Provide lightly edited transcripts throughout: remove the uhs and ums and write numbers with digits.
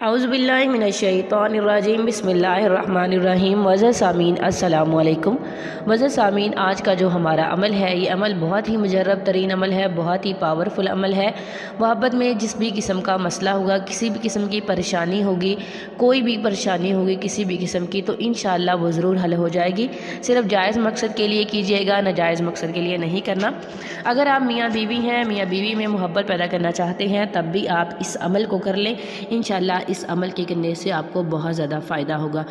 औज़ुबिल्लाहि मिनश्शैतानिर्रजीम बिस्मिल्लाहिर्रहमानिर्रहीम। वज़ सामीन अस्सलामु अलैकुम। वज़ सामीन, आज का जो हमारा अमल है ये अमल बहुत ही मुजर्रब तरीन अमल है, बहुत ही पावरफुल अमल है। मोहब्बत में जिस भी किस्म का मसला होगा, किसी भी किस्म की परेशानी होगी, कोई भी परेशानी होगी किसी भी किस्म की, तो इंशाअल्लाह वो ज़रूर हल हो जाएगी। सिर्फ जायज़ मकसद के लिए कीजिएगा, नाजायज़ मकसद के लिए नहीं करना। अगर आप मियाँ बीवी हैं, मियाँ बीवी में मोहब्बत पैदा करना चाहते हैं, तब भी आप इस अमल को कर लें। इंशाअल्लाह इस अमल के करने से आपको बहुत ज़्यादा फ़ायदा होगा।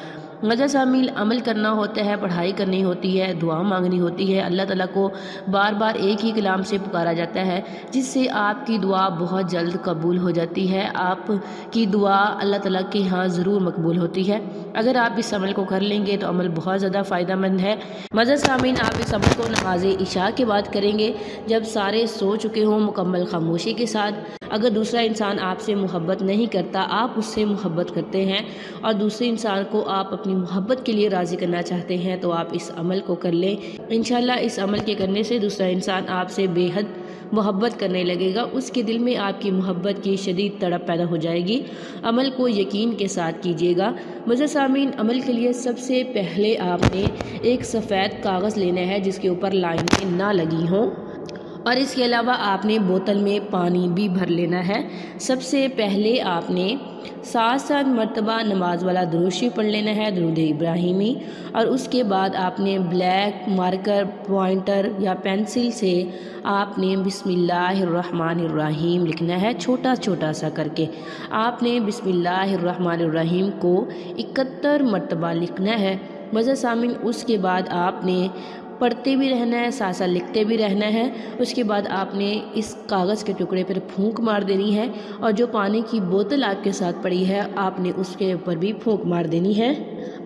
वज़ शामिल अमल करना होता है, पढ़ाई करनी होती है, दुआ मांगनी होती है। अल्लाह ताला को बार बार एक ही कलाम से पुकारा जाता है, जिससे आपकी दुआ बहुत जल्द कबूल हो जाती है। आपकी दुआ अल्लाह ताला के यहाँ ज़रूर मकबूल होती है। अगर आप इस अमल को कर लेंगे तो अमल बहुत ज़्यादा फ़ायदेमंद है। वज़ शामिल, आप इस अमल को नमाज इशा के बाद करेंगे, जब सारे सो चुके हों, मुकम्मल खामोशी के साथ। अगर दूसरा इंसान आपसे मोहब्बत नहीं करता, आप उससे मोहब्बत करते हैं और दूसरे इंसान को आप अपनी मोहब्बत के लिए राज़ी करना चाहते हैं, तो आप इस अमल को कर लें। इंशाअल्लाह इस अमल के करने से दूसरा इंसान आपसे बेहद मोहब्बत करने लगेगा, उसके दिल में आपकी मोहब्बत की शदीद तड़प पैदा हो जाएगी। अमल को यकीन के साथ कीजिएगा। वज़ सामीन, अमल के लिए सबसे पहले आपने एक सफ़ेद कागज़ लेना है जिसके ऊपर लाइनें ना लगी हों, और इसके अलावा आपने बोतल में पानी भी भर लेना है। सबसे पहले आपने 7 मरतबा नमाज वाला दुरूद शरीफ पढ़ लेना है, दुरूद इब्राहिमी। और उसके बाद आपने ब्लैक मार्कर, पॉइंटर या पेंसिल से आपने बिस्मिल्लाहिर्रहमानिर्रहीम लिखना है, छोटा छोटा सा करके। आपने बिस्मिल्लाहिर्रहमानिर्रहीम को 71 मरतबा लिखना है। वज़ सामीन, उसके बाद आपने पढ़ते भी रहना है, साथ साथ लिखते भी रहना है। उसके बाद आपने इस कागज़ के टुकड़े पर फूंक मार देनी है, और जो पानी की बोतल आपके साथ पड़ी है आपने उसके ऊपर भी फूंक मार देनी है।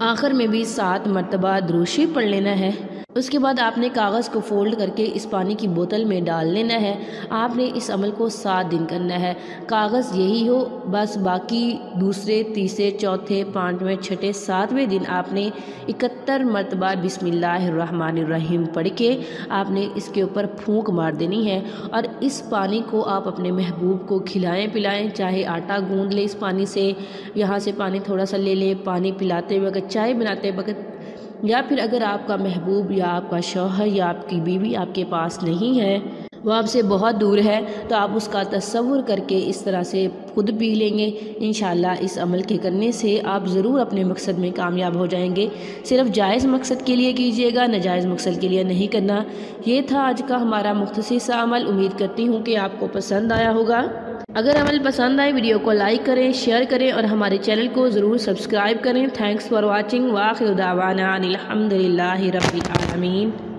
आखिर में भी 7 मरतबा दुरूद शरीफ पढ़ लेना है। उसके बाद आपने कागज़ को फोल्ड करके इस पानी की बोतल में डाल लेना है। आपने इस अमल को 7 दिन करना है। कागज़ यही हो, बस बाकी दूसरे, तीसरे, चौथे, 5वें, 6ठे, 7वें दिन आपने 71 मरतबा बिस्मिल्लाहिर्रहमानिर्रहीम पढ़ के आपने इसके ऊपर फूंक मार देनी है। और इस पानी को आप अपने महबूब को खिलाएं पिलाएं, चाहे आटा गूंद लें इस पानी से, यहाँ से पानी थोड़ा सा ले लें, पानी पिलाते वक्त, चाय बनाते वक्त, या फिर अगर आपका महबूब या आपका शौहर या आपकी बीवी आपके पास नहीं है, वो आपसे बहुत दूर है, तो आप उसका तसव्वुर करके इस तरह से खुद पी लेंगे। इंशाअल्लाह इस अमल के करने से आप ज़रूर अपने मकसद में कामयाब हो जाएंगे। सिर्फ जायज़ मकसद के लिए कीजिएगा, नाजायज़ मकसद के लिए नहीं करना। ये था आज का हमारा मुख्तसर सा अमल। उम्मीद करती हूँ कि आपको पसंद आया होगा। अगर अमल पसंद आए, वीडियो को लाइक करें, शेयर करें और हमारे चैनल को ज़रूर सब्सक्राइब करें। Thanks for watching. व आखिर दावाना अनिल हम्दुलिल्लाहि रब्बिल आलमीन।